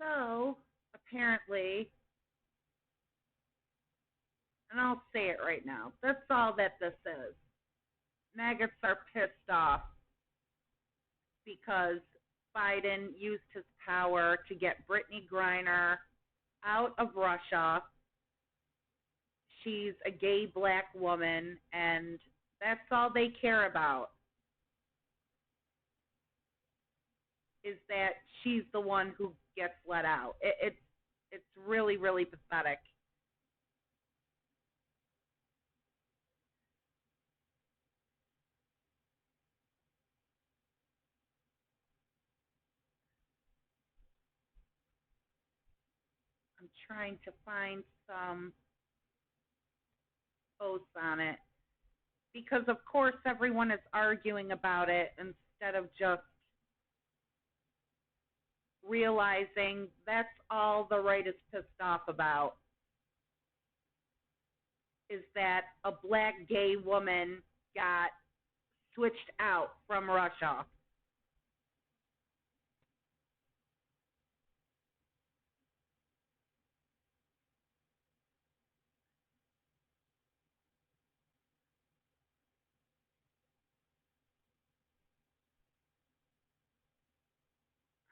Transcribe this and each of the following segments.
So, apparently, and I'll say it right now, that's all that this is. MAGATs are pissed off because Biden used his power to get Britney Griner out of Russia. She's a gay black woman, and that's all they care about, is that she's the one who gets let out. It's really, really pathetic. I'm trying to find some posts on it because, of course, everyone is arguing about it instead of just realizing that's all the right is pissed off about, is that a black gay woman got switched out from Russia.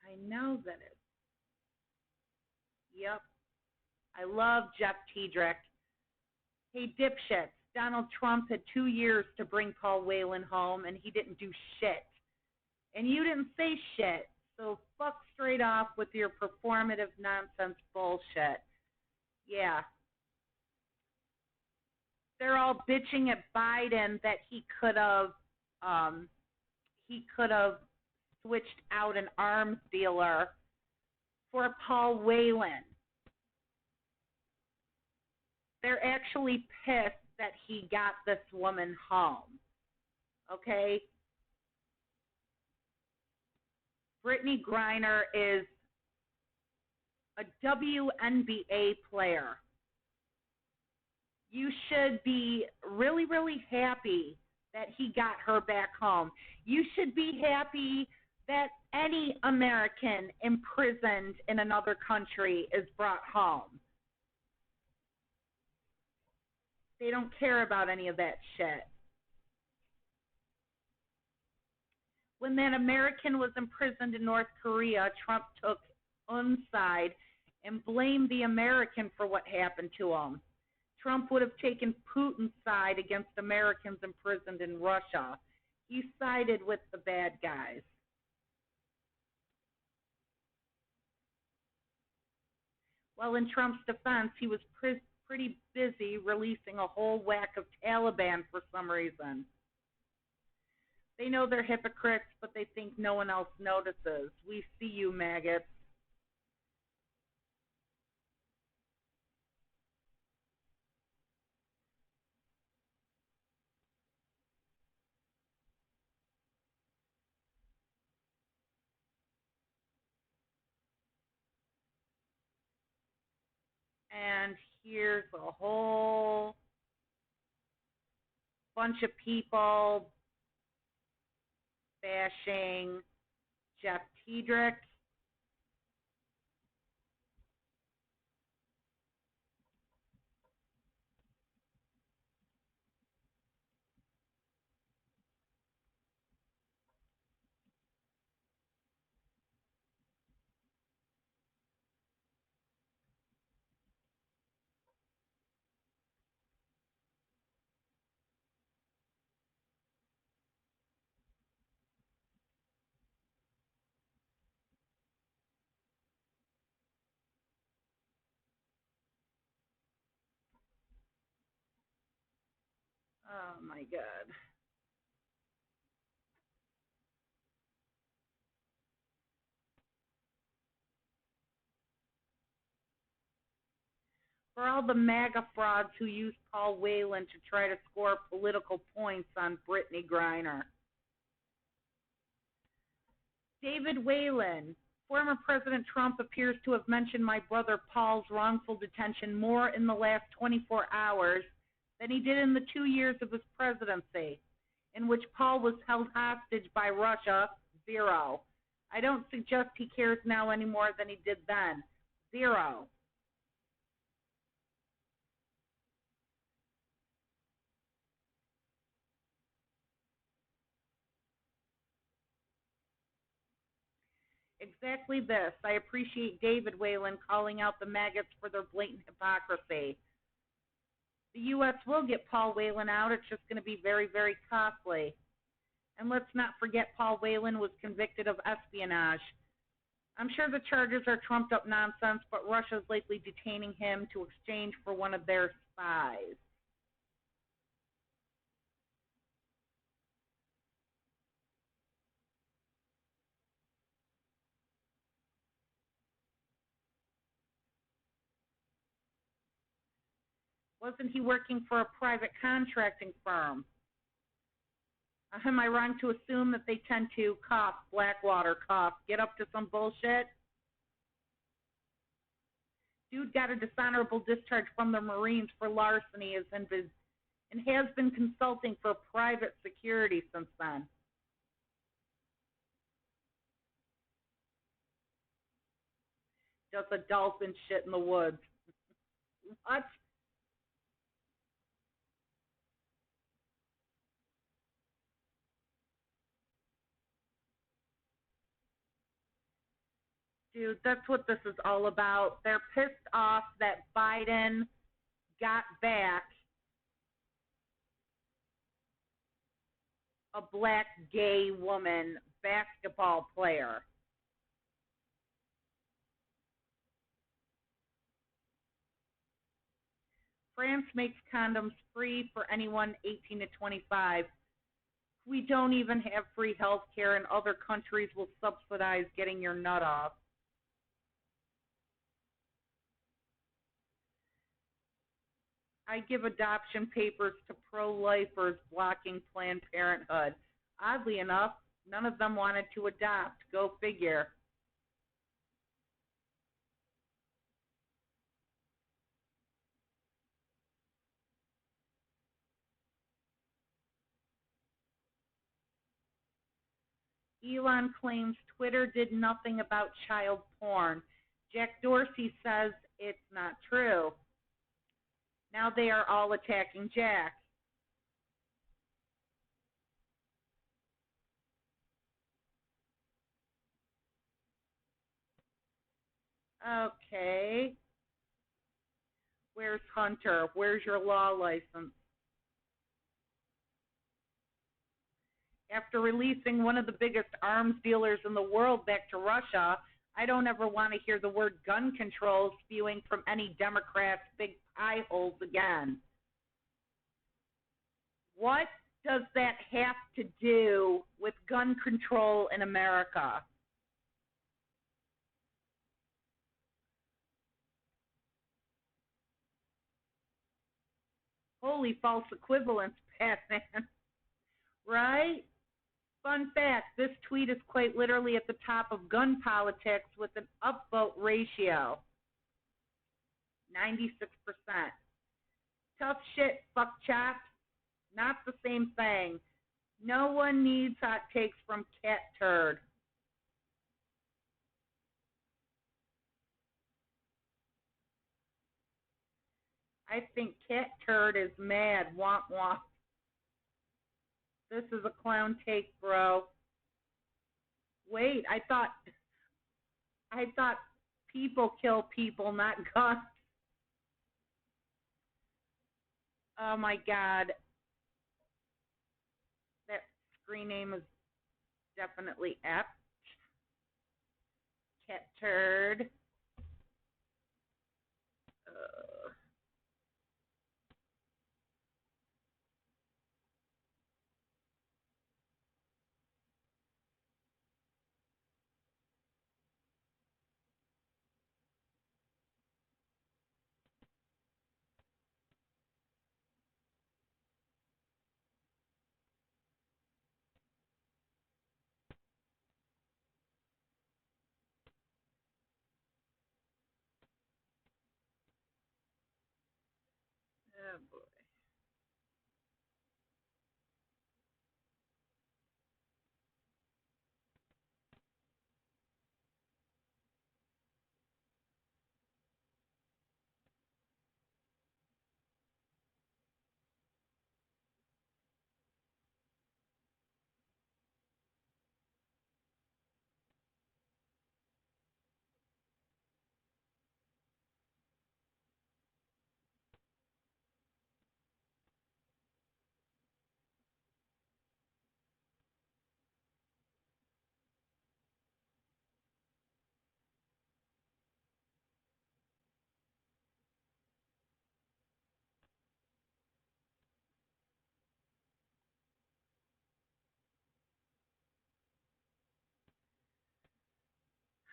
I know that it. Yep. I love Jeff Tiedrick. Hey, dipshits. Donald Trump had 2 years to bring Paul Whelan home, and he didn't do shit. And you didn't say shit. So fuck straight off with your performative nonsense bullshit. Yeah. They're all bitching at Biden that he could have switched out an arms dealer for Paul Whelan. They're actually pissed that he got this woman home. Okay? Britney Griner is a WNBA player. You should be really, really happy that he got her back home. You should be happy that any American imprisoned in another country is brought home. They don't care about any of that shit. When that American was imprisoned in North Korea, Trump took one side and blamed the American for what happened to him. Trump would have taken Putin's side against Americans imprisoned in Russia. He sided with the bad guys. Well, in Trump's defense, he was pretty busy releasing a whole whack of Taliban for some reason. They know they're hypocrites, but they think no one else notices. We see you, maggots. And here's a whole bunch of people bashing Jeff Tiedrick. Oh my God. For all the MAGA frauds who use Paul Whelan to try to score political points on Britney Griner. David Whelan, former President Trump appears to have mentioned my brother Paul's wrongful detention more in the last 24 hours than he did in the 2 years of his presidency, in which Paul was held hostage by Russia, 0. I don't suggest he cares now any more than he did then. Zero. Exactly this. I appreciate David Whalen calling out the MAGATs for their blatant hypocrisy. The U.S. will get Paul Whelan out. It's just going to be very, very costly. And let's not forget Paul Whelan was convicted of espionage. I'm sure the charges are trumped up nonsense, but Russia's likely detaining him to exchange for one of their spies. Wasn't he working for a private contracting firm? Am I wrong to assume that they tend to cough, Blackwater cough, get up to some bullshit? Dude got a dishonorable discharge from the Marines for larceny and has been consulting for private security since then. Just a dolphin shit in the woods. What? Dude, that's what this is all about. They're pissed off that Biden got back a black gay woman basketball player. France makes condoms free for anyone 18 to 25. We don't even have free health care, and other countries will subsidize getting your nut off. I give adoption papers to pro-lifers blocking Planned Parenthood. Oddly enough, none of them wanted to adopt. Go figure. Elon claims Twitter did nothing about child porn. Jack Dorsey says it's not true. Now they are all attacking Jack. Okay. Where's Hunter? Where's your law license? After releasing one of the biggest arms dealers in the world back to Russia, I don't ever want to hear the word gun control spewing from any Democrats' big pie holes again. What does that have to do with gun control in America? Holy false equivalence, Batman. Right? Fun fact, this tweet is quite literally at the top of gun politics with an upvote ratio. 96%. Tough shit, fuck chaps. Not the same thing. No one needs hot takes from Cat Turd. I think Cat Turd is mad. Womp womp. This is a clown take, bro. Wait, I thought people kill people, not guns. Oh my god. That screen name is definitely F. Cat Turd. Uh, oh boy.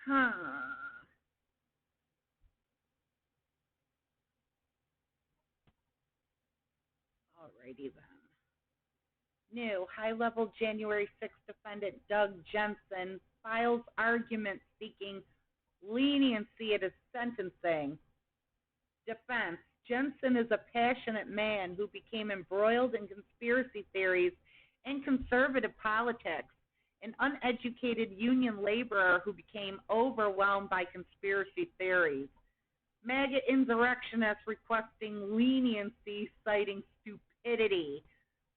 Huh. Alrighty then. New high-level January 6th defendant Doug Jensen files argument seeking leniency at his sentencing. Defense: Jensen is a passionate man who became embroiled in conspiracy theories and conservative politics, an uneducated union laborer who became overwhelmed by conspiracy theories. MAGA insurrectionists requesting leniency, citing stupidity.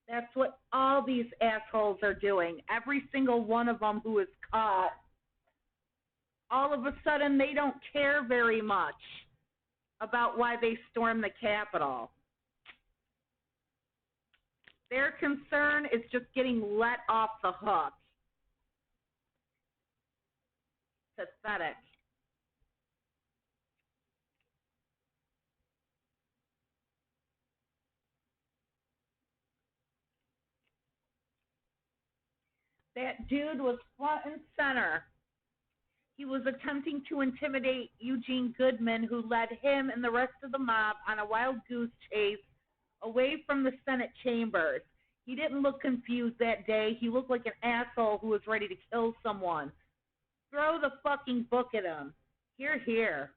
That's what all these assholes are doing. Every single one of them who is caught, all of a sudden they don't care very much about why they stormed the Capitol. Their concern is just getting let off the hook. Pathetic. That dude was front and center. He was attempting to intimidate Eugene Goodman, who led him and the rest of the mob on a wild goose chase away from the Senate chambers. He didn't look confused that day. He looked like an asshole who was ready to kill someone. Throw the fucking book at him. Hear, hear.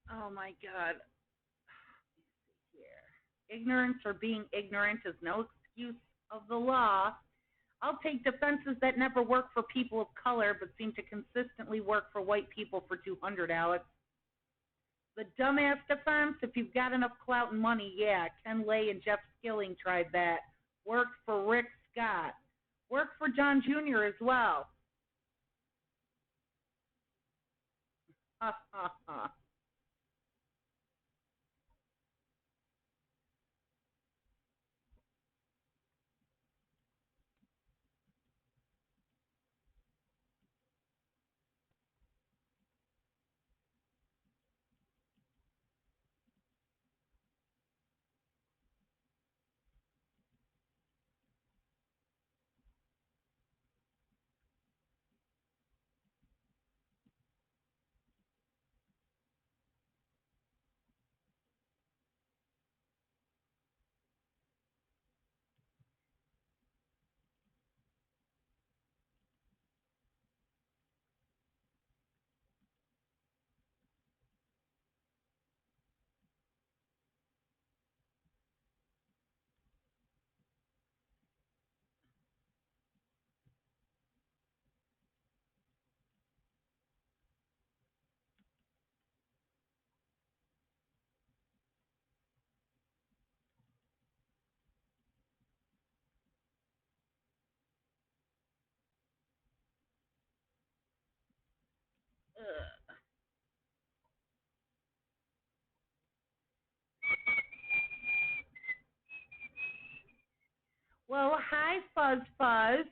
Oh my God. Here. Ignorance or being ignorant is no excuse of the law. I'll take defenses that never work for people of color but seem to consistently work for white people for $200, Alex. The dumbass defense, if you've got enough clout and money, yeah. Ken Lay and Jeff Skilling tried that. Worked for Rick Scott. Worked for John Jr. as well. Ha, ha, ha. Ugh. Well, hi, Fuzz Fuzz.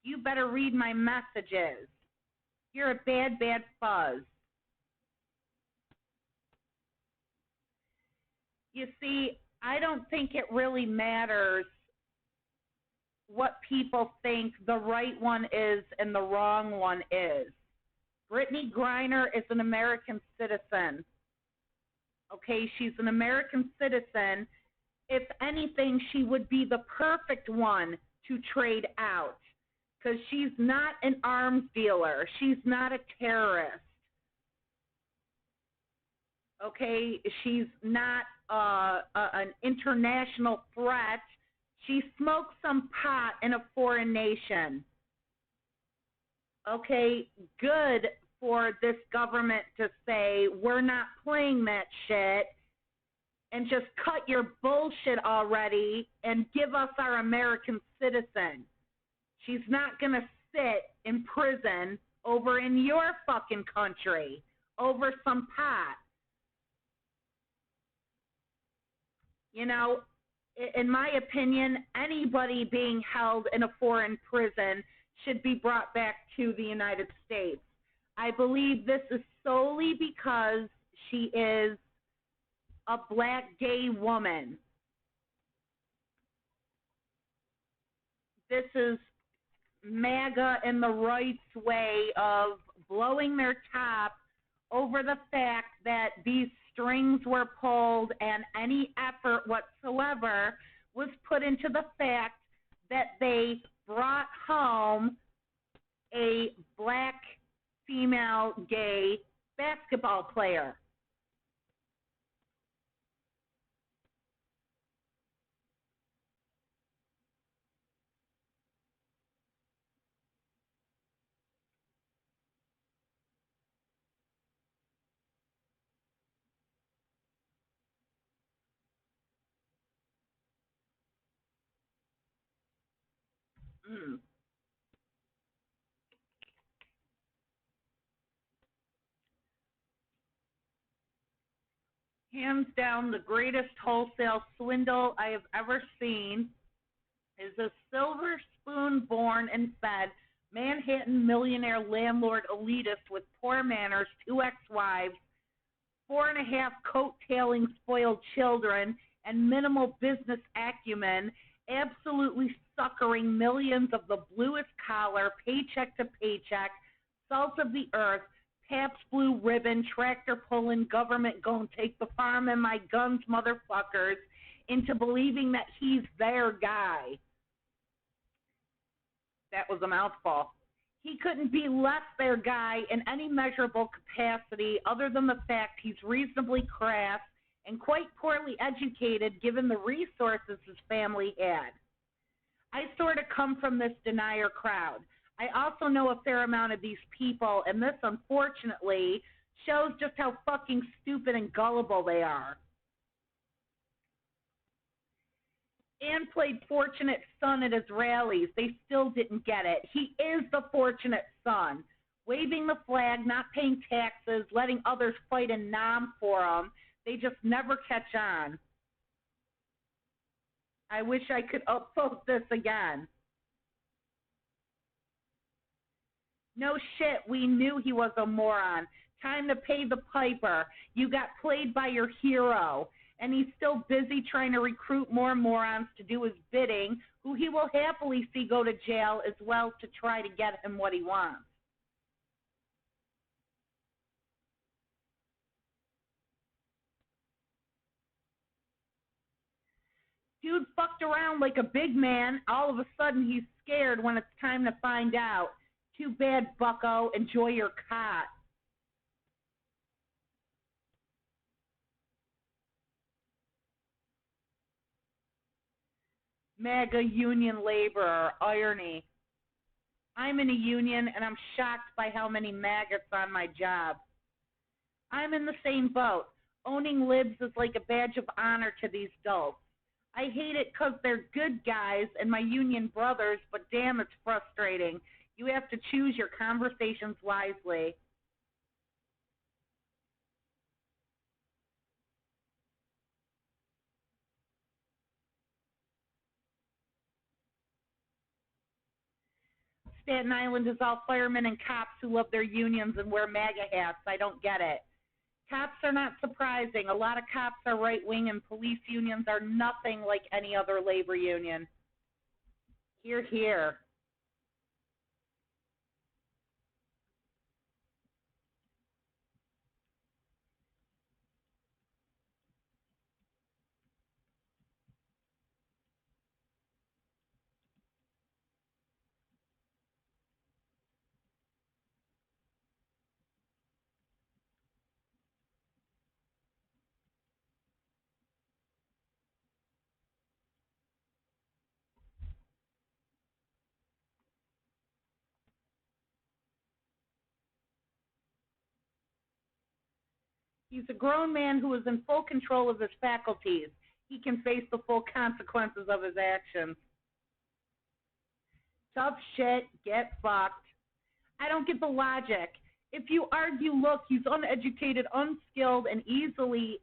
You better read my messages. You're a bad, bad fuzz. You see, I don't think it really matters what people think the right one is and the wrong one is. Britney Griner is an American citizen. Okay, she's an American citizen. If anything, she would be the perfect one to trade out. because she's not an arms dealer. She's not a terrorist. Okay? She's not an international threat. She smoked some pot in a foreign nation. Okay? Good for this government to say, we're not playing that shit, and just cut your bullshit already and give us our American citizen. She's not going to sit in prison over in your fucking country over some pot. You know, in my opinion, anybody being held in a foreign prison should be brought back to the United States. I believe this is solely because she is a black gay woman. This is MAGA in the rights way of blowing their top over the fact that these strings were pulled and any effort whatsoever was put into the fact that they brought home a black female gay basketball player. Hands down, the greatest wholesale swindle I have ever seen is a silver spoon born and fed Manhattan millionaire landlord elitist with poor manners, 2 ex-wives, 4.5 coattailing spoiled children, and minimal business acumen, absolutely suckering millions of the bluest collar, paycheck to paycheck, salt of the earth, Pabst Blue Ribbon, tractor pulling, government gonna take the farm and my guns, motherfuckers, into believing that he's their guy. That was a mouthful. He couldn't be less their guy in any measurable capacity other than the fact he's reasonably crass and quite poorly educated given the resources his family had. I sort of come from this denier crowd. I also know a fair amount of these people, and this, unfortunately, shows just how fucking stupid and gullible they are. And played fortunate son at his rallies. They still didn't get it. He is the fortunate son. Waving the flag, not paying taxes, letting others fight in Nam for him. They just never catch on. I wish I could upvote this again. No shit, we knew he was a moron. Time to pay the piper. You got played by your hero. And he's still busy trying to recruit more morons to do his bidding, who he will happily see go to jail as well to try to get him what he wants. Dude fucked around like a big man. All of a sudden he's scared when it's time to find out. Too bad, bucko. Enjoy your cot. MAGA union laborer, irony. I'm in a union and I'm shocked by how many maggots on my job. I'm in the same boat. Owning libs is like a badge of honor to these dolts. I hate it because they're good guys and my union brothers, but damn, it's frustrating. You have to choose your conversations wisely. Staten Island is all firemen and cops who love their unions and wear MAGA hats. I don't get it. Cops are not surprising. A lot of cops are right-wing and police unions are nothing like any other labor union. Hear, hear. He's a grown man who is in full control of his faculties. He can face the full consequences of his actions. Tough shit, get fucked. I don't get the logic. If you argue, look, he's uneducated, unskilled, and easily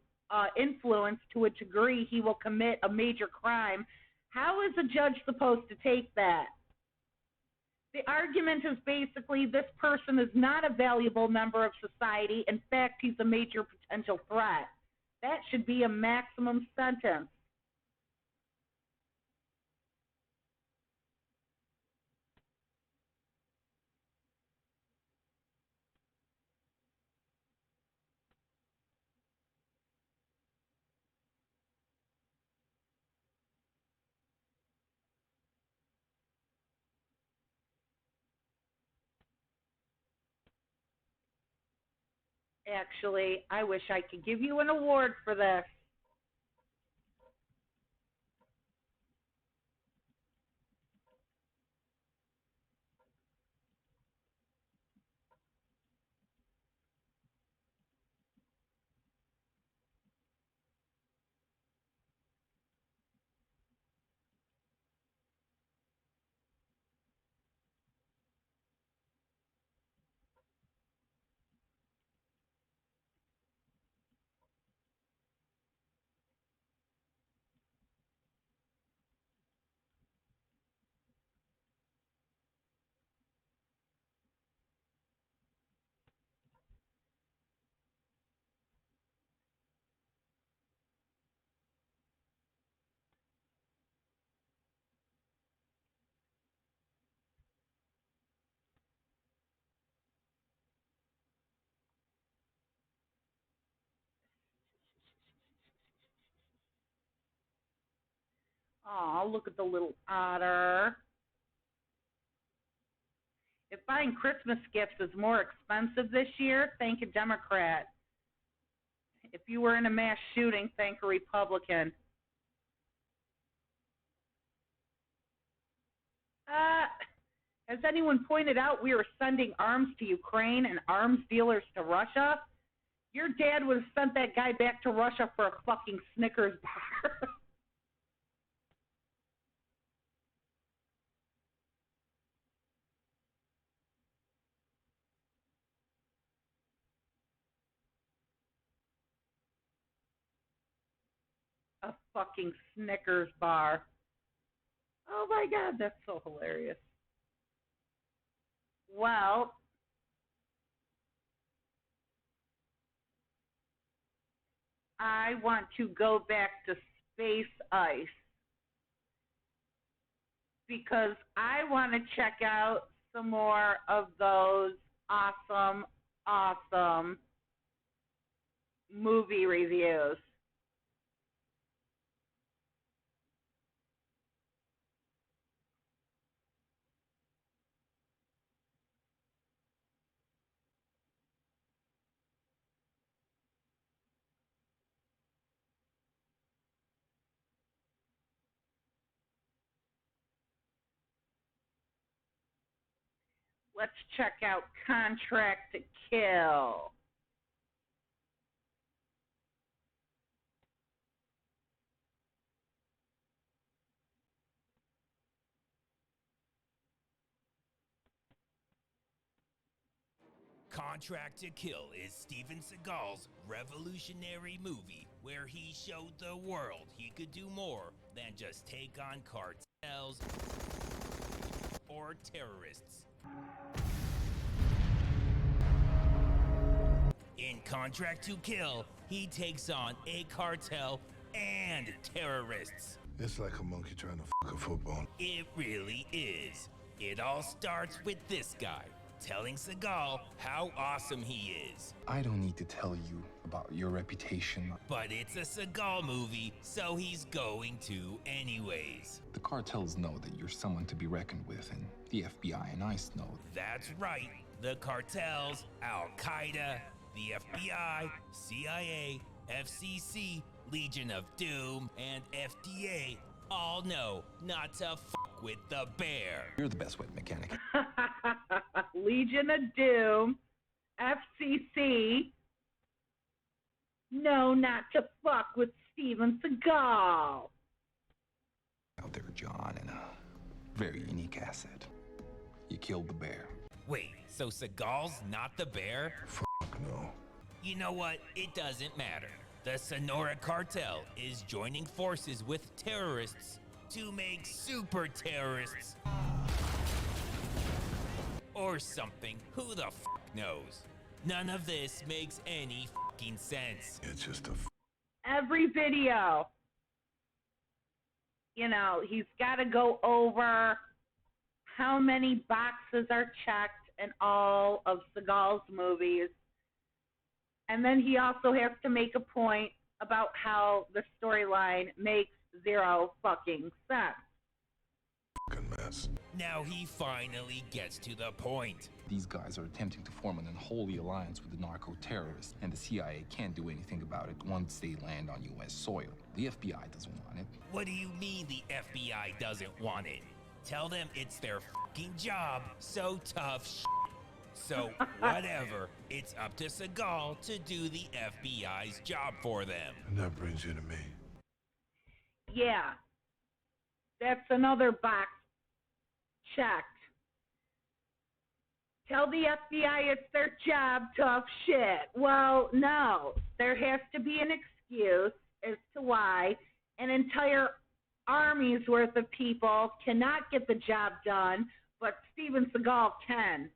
influenced to a degree he will commit a major crime, how is a judge supposed to take that? The argument is basically this person is not a valuable member of society. In fact, he's a major potential threat. That should be a maximum sentence. Actually, I wish I could give you an award for this. Oh, look at the little otter. If buying Christmas gifts is more expensive this year, thank a Democrat. If you were in a mass shooting, thank a Republican. Has anyone pointed out we are sending arms to Ukraine and arms dealers to Russia? Your dad would have sent that guy back to Russia for a fucking Snickers bar. A fucking Snickers bar. Oh my God, that's so hilarious. Well, I want to go back to space ice because I want to check out some more of those awesome movie reviews. Let's check out Contract to Kill. Contract to Kill is Steven Seagal's revolutionary movie where he showed the world he could do more than just take on cartels or terrorists. In Contract to Kill, he takes on a cartel and terrorists. It's like a monkey trying to fuck a football. It really is. It all starts with this guy telling Seagal how awesome he is. I don't need to tell you about your reputation. But it's a Seagal movie, so he's going to anyways. The cartels know that you're someone to be reckoned with, and the FBI and ICE know. That's right. The cartels, Al-Qaeda, the FBI, CIA, FCC, Legion of Doom, and FDA all know not to fuck with the bear. You're the best wet mechanic. Legion of Doom, FCC, No, not to fuck with Steven Seagal. Out there, John, and a very unique asset. You killed the bear. Wait, so Seagal's not the bear? Fuck no. You know what? It doesn't matter. The Sonora Cartel is joining forces with terrorists to make super terrorists. Or something. Who the fuck knows? None of this makes any fucking sense. It's just a Every video, you know, he's got to go over how many boxes are checked in all of Seagal's movies. And then he also has to make a point about how the storyline makes zero fucking sense. fucking mess. Now he finally gets to the point. These guys are attempting to form an unholy alliance with the narco-terrorists, and the CIA can't do anything about it once they land on U.S. soil. The FBI doesn't want it. What do you mean the FBI doesn't want it? Tell them it's their fucking job, so tough shit. So, whatever, it's up to Seagal to do the FBI's job for them. And that brings you to me. Yeah, that's another box checked. Tell the FBI it's their job, tough shit. Well, no, there has to be an excuse as to why an entire army's worth of people cannot get the job done, but Steven Seagal can.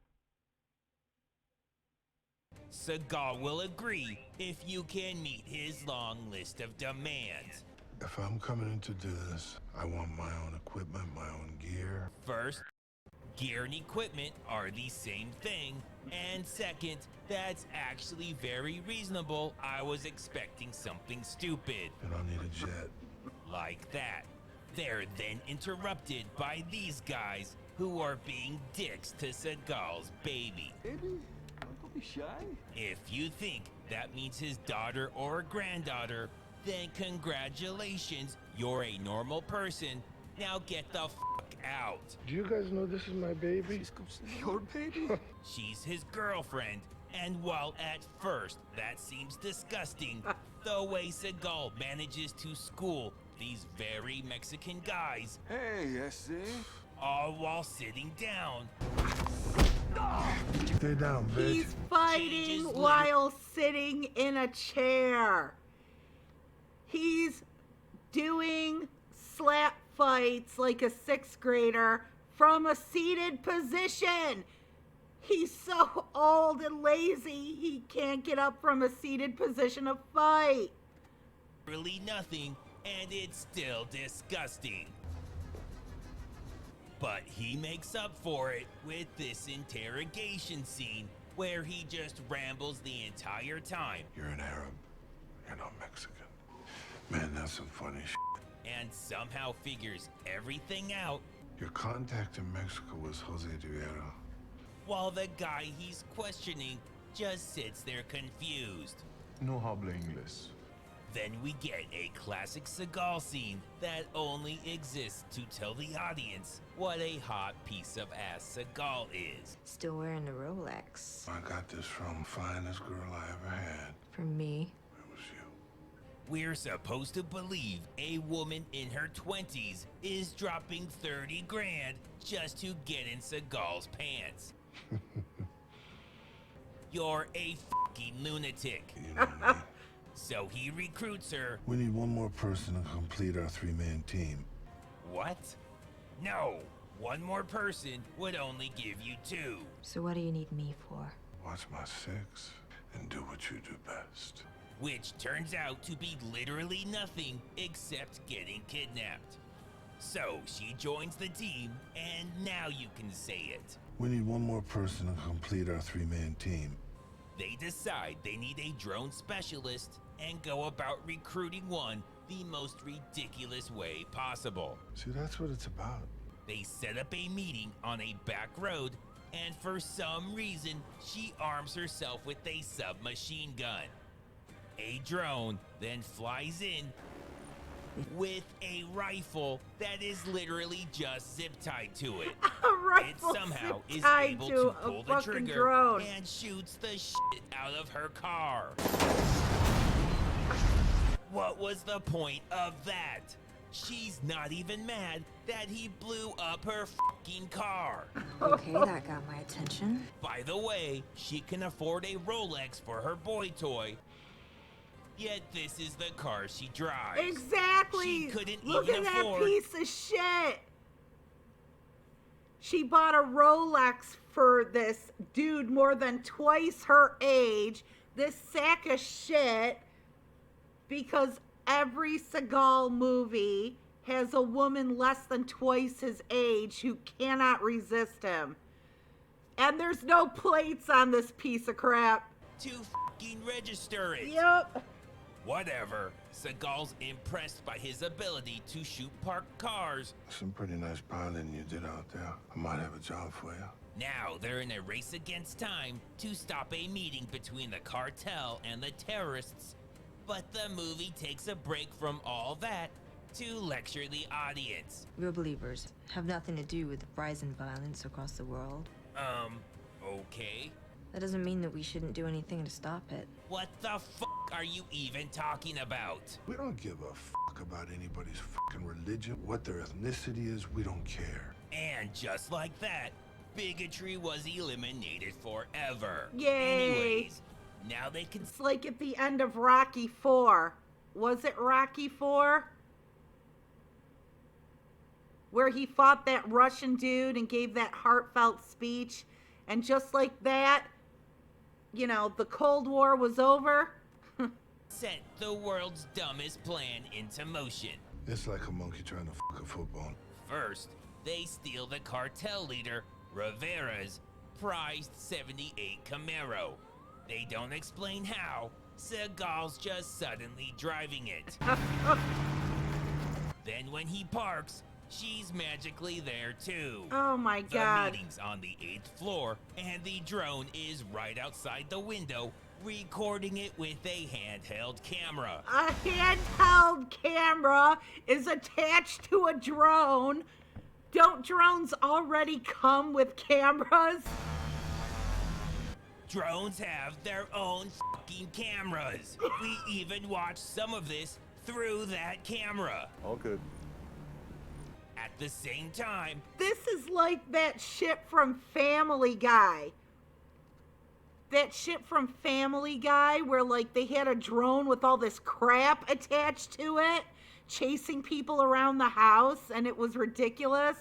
Seagal will agree if you can meet his long list of demands. If I'm coming in to do this, I want my own equipment, my own gear. First, gear and equipment are the same thing. And second, that's actually very reasonable. I was expecting something stupid. And I'll need a jet. Like that. They're then interrupted by these guys who are being dicks to Seagal's baby. Baby, don't be shy. If you think that means his daughter or granddaughter, then congratulations, you're a normal person. Now get the fuck out. Do you guys know this is my baby? Your baby? She's his girlfriend, and while at first that seems disgusting, the way Seagal manages to school these very Mexican guys, Hey, SC. all while sitting down. Stay down, bitch. He's fighting while sitting in a chair. He's doing slap fights like a sixth grader from a seated position. He's so old and lazy, he can't get up from a seated position to fight. Really nothing, and it's still disgusting. But he makes up for it with this interrogation scene where he just rambles the entire time You're an Arab. You're not Mexican. Man, that's some funny shit. and somehow figures everything out, Your contact in Mexico was Jose Rivera. while the guy he's questioning just sits there confused. No habla inglés. Then we get a classic Seagal scene that only exists to tell the audience what a hot piece of ass Seagal is. Still wearing the Rolex. I got this from finest girl I ever had. From me. It was you. We're supposed to believe a woman in her 20s is dropping 30 grand just to get in Seagal's pants. You're a fucking lunatic. You know me. So he recruits her. We need one more person to complete our three-man team. What? No, one more person would only give you two. So what do you need me for? Watch my six and do what you do best. Which turns out to be literally nothing except getting kidnapped. So she joins the team, and now you can say it. We need one more person to complete our three-man team. They decide they need a drone specialist and go about recruiting one the most ridiculous way possible. See, that's what it's about. They set up a meeting on a back road, and for some reason, she arms herself with a submachine gun. A drone then flies in with a rifle that is literally just zip tied to it. A rifle It somehow is tied able to to a pull the fucking trigger drone. and shoots the shit out of her car. What was the point of that? She's not even mad that he blew up her fucking car. Okay, that got my attention. By the way, she can afford a Rolex for her boy toy. Yet this is the car she drives. Exactly. She couldn't Look even at afford. that piece of shit. She bought a Rolex for this dude more than twice her age. This sack of shit. Because every Seagal movie has a woman less than twice his age who cannot resist him. And there's no plates on this piece of crap. To fucking register it. Yep. Whatever. Seagal's impressed by his ability to shoot parked cars. Some pretty nice piloting you did out there. I might have a job for you. Now they're in a race against time to stop a meeting between the cartel and the terrorists. But the movie takes a break from all that to lecture the audience. Real believers have nothing to do with the rise in violence across the world. Okay. That doesn't mean that we shouldn't do anything to stop it. What the fuck are you even talking about? We don't give a fuck about anybody's fucking religion, what their ethnicity is, we don't care. And just like that, bigotry was eliminated forever. Yay. Anyways, now they can It's like at the end of Rocky 4. Was it Rocky 4? Where he fought that Russian dude and gave that heartfelt speech. And just like that, you know, the Cold War was over. set the world's dumbest plan into motion. It's like a monkey trying to fuck a football. First, they steal the cartel leader, Rivera's prized 78 Camaro. They don't explain how. Seagal's just suddenly driving it. Then when he parks, she's magically there too. Oh my The god. meeting's on the 8th floor, and the drone is right outside the window, recording it with a handheld camera. A handheld camera is attached to a drone. Don't drones already come with cameras? Drones have their own fucking cameras. We even watched some of this through that camera. All good. At the same time, This is like that shit from Family Guy. That shit from Family Guy where like they had a drone with all this crap attached to it, chasing people around the house, and it was ridiculous.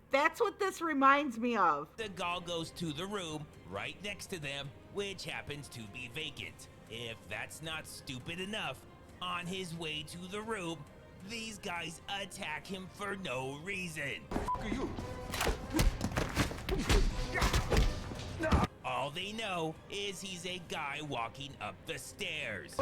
That's what this reminds me of. Seagal goes to the room right next to them, which happens to be vacant. If that's not stupid enough, on his way to the room, these guys attack him for no reason. All they know is he's a guy walking up the stairs.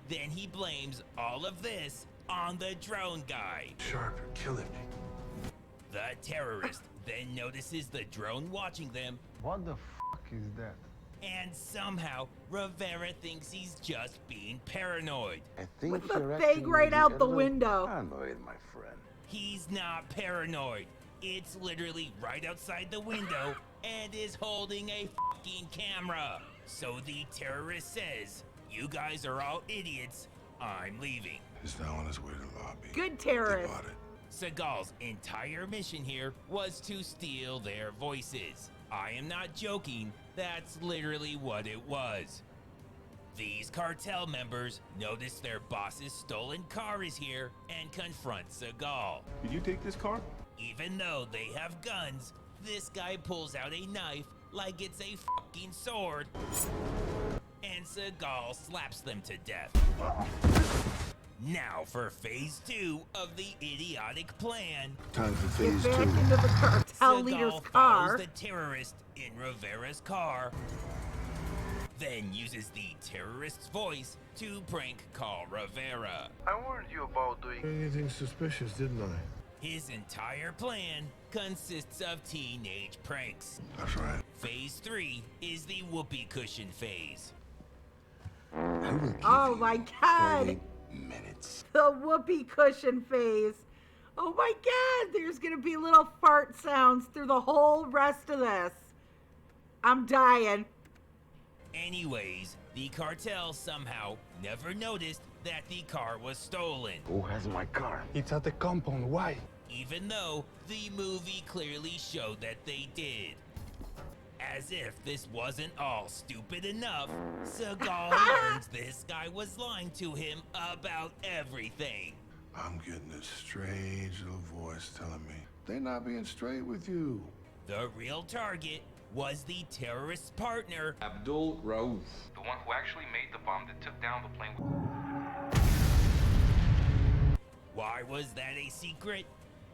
Then he blames all of this on the drone guy. Sharp, you're killing me. The terrorist then notices the drone watching them, What the fuck is that? and somehow Rivera thinks he's just being paranoid. I think With the thing right out the window. Paranoid, my friend. He's not paranoid. It's literally right outside the window and is holding a fucking camera. So the terrorist says, "You guys are all idiots. I'm leaving." He's now on his way to the lobby. Good They terrorist. bought it. Seagal's entire mission here was to steal their voices. I am not joking, that's literally what it was. These cartel members notice their boss's stolen car is here and confront Seagal. Did you take this car? Even though they have guns, this guy pulls out a knife like it's a fucking sword, and Seagal slaps them to death. Now for phase 2 of the idiotic plan. Time for Get phase back 2. into the cartel leader's Seagal car. follows the terrorist in Rivera's car, then uses the terrorist's voice to prank call Rivera. I warned you about doing anything suspicious, didn't I? His entire plan consists of teenage pranks. That's right. Phase 3 is the whoopee cushion phase. I will give Oh you my god. 30 minutes. The whoopee cushion phase. Oh my god, there's gonna be little fart sounds through the whole rest of this. I'm dying. Anyways, the cartel somehow never noticed that the car was stolen, Who has my car? It's at the compound. Why? even though the movie clearly showed that they did. As if this wasn't all stupid enough, Seagal learns this guy was lying to him about everything. I'm getting this strange little voice telling me they're not being straight with you. The real target was the terrorist's partner, Abdul Rauf, the one who actually made the bomb that took down the plane. Why was that a secret?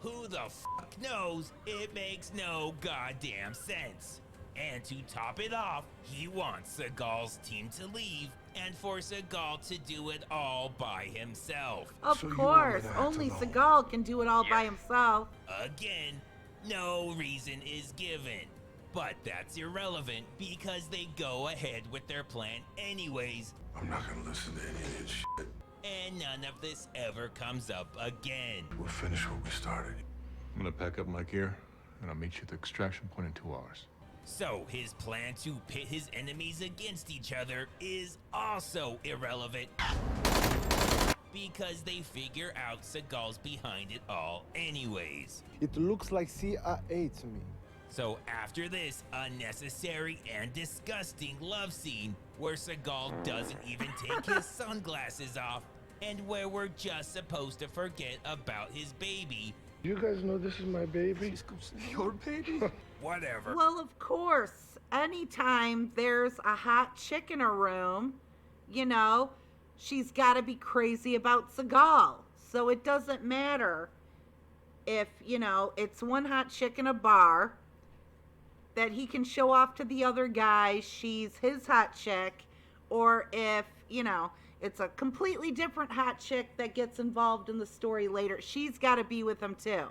Who the fuck knows? It makes no goddamn sense. And to top it off, he wants Seagal's team to leave and for Seagal to do it all by himself. Of So you course, want me to act only alone? Seagal can do it all by himself. Again, no reason is given. But that's irrelevant because they go ahead with their plan anyways, I'm not gonna listen to any of this shit. and none of this ever comes up again. We'll finish what we started. I'm gonna pack up my gear, and I'll meet you at the extraction point in 2 hours. So his plan to pit his enemies against each other is also irrelevant because they figure out Seagal's behind it all anyways. It looks like CIA to me. So after this unnecessary and disgusting love scene where Seagal doesn't even take his sunglasses off and where we're just supposed to forget about his baby, You guys know this is my baby? Your baby? whatever. Well, of course, anytime there's a hot chick in a room, you know, she's got to be crazy about Seagal. So it doesn't matter if, you know, it's one hot chick in a bar that he can show off to the other guy she's his hot chick, or if, you know, it's a completely different hot chick that gets involved in the story later. She's got to be with him too.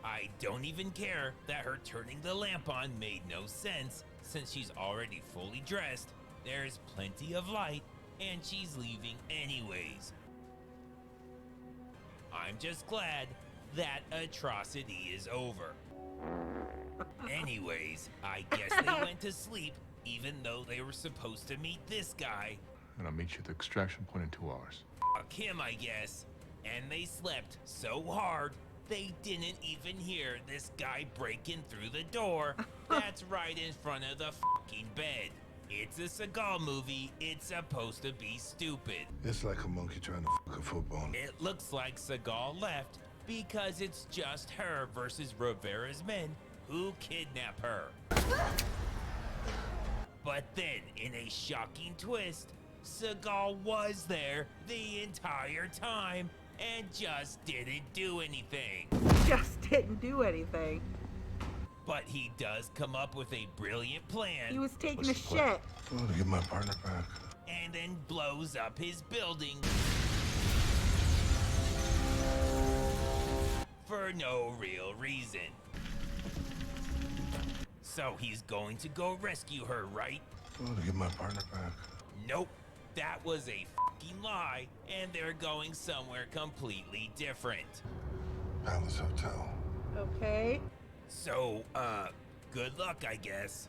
I don't even care that her turning the lamp on made no sense since she's already fully dressed, there's plenty of light, and she's leaving anyways. I'm just glad that atrocity is over. Anyways, I guess they went to sleep even though they were supposed to meet this guy. And I'll meet you at the extraction point in 2 hours. Fuck him, I guess. And they slept so hard they didn't even hear this guy breaking through the door that's right in front of the fucking bed. It's a Seagal movie. It's supposed to be stupid. It's like a monkey trying to fuck a football. It looks like Seagal left because it's just her versus Rivera's men who kidnap her. But then, in a shocking twist, Seagal was there the entire time and just didn't do anything. Just didn't do anything. But he does come up with a brilliant plan He was taking a What's the plan? shit. I want to get my partner back. and then blows up his building for no real reason. So he's going to go rescue her, right? I want to get my partner back. Nope, that was a fucking lie, and they're going somewhere completely different. Palace Hotel. Okay. So, good luck, I guess.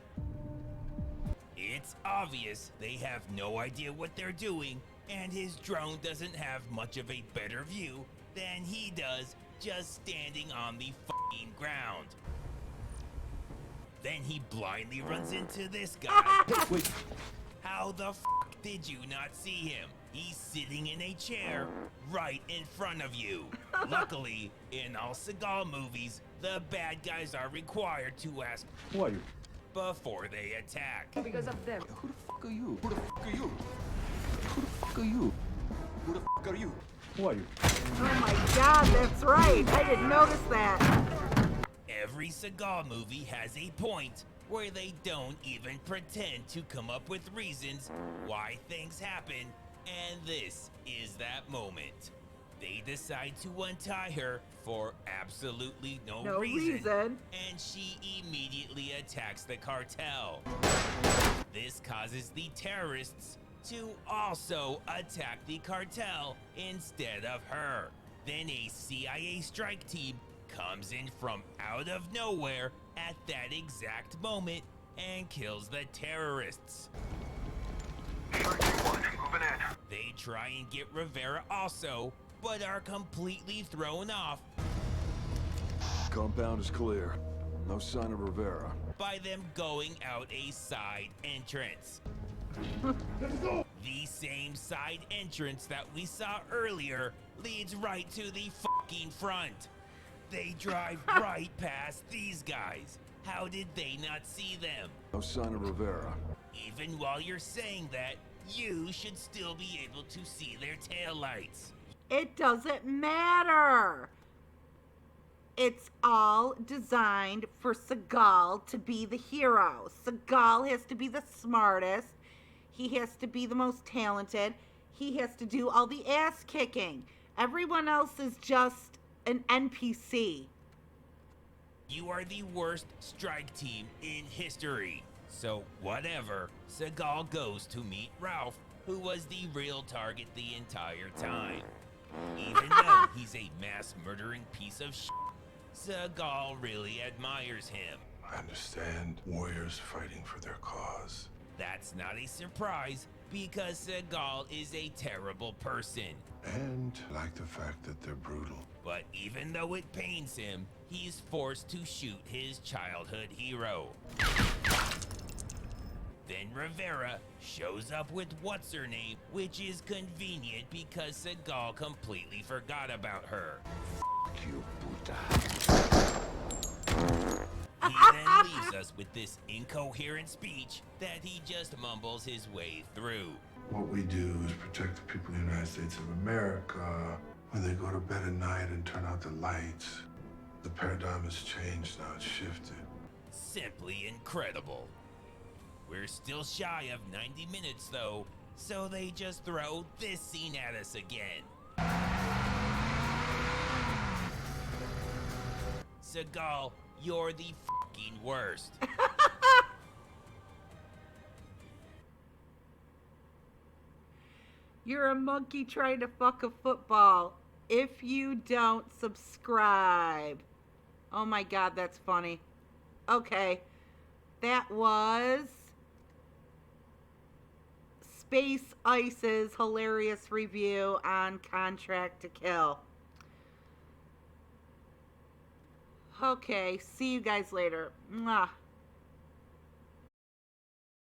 It's obvious they have no idea what they're doing, and his drone doesn't have much of a better view than he does just standing on the fucking ground. Then he blindly runs into this guy. Wait, How the fuck did you not see him? He's sitting in a chair right in front of you. Luckily, in all Seagal movies, the bad guys are required to ask who are you? before they attack. Because of them. Who the fuck are you? Who the fuck are you? Who the fuck are you? Who the fuck are you? Who are you? Oh my god, that's right. I didn't notice that. Every Seagal movie has a point where they don't even pretend to come up with reasons why things happen, and this is that moment. They decide to untie her for absolutely no reason, and she immediately attacks the cartel. This causes the terrorists to also attack the cartel instead of her. Then a CIA strike team comes in from out of nowhere at that exact moment and kills the terrorists. They try and get Rivera also, but are completely thrown off Compound is clear. No sign of Rivera. by them going out a side entrance. The same side entrance that we saw earlier leads right to the fucking front. They drive right past these guys. How did they not see them? No sign of Rivera. Even while you're saying that, you should still be able to see their taillights. It doesn't matter. It's all designed for Seagal to be the hero. Seagal has to be the smartest. He has to be the most talented. He has to do all the ass kicking. Everyone else is just an NPC. You are the worst strike team in history. So whatever, Seagal goes to meet Ralph, who was the real target the entire time. Even though he's a mass murdering piece of shit, Seagal really admires him. I understand warriors fighting for their cause. That's not a surprise, because Seagal is a terrible person. And I like the fact that they're brutal. But even though it pains him, he's forced to shoot his childhood hero. Then Rivera shows up with what's-her-name, which is convenient because Seagal completely forgot about her. You puta. He then leaves us with this incoherent speech that he just mumbles his way through. What we do is protect the people of the United States of America. When they go to bed at night and turn out the lights, the paradigm has changed now, it's shifted. Simply incredible. We're still shy of 90 minutes though, so they just throw this scene at us again. Seagal, you're the fucking worst. You're a monkey trying to fuck a football. If you don't subscribe. Oh my god, that's funny. Okay. That was Space Ice's hilarious review on Contract to Kill. Okay, see you guys later. Mwah.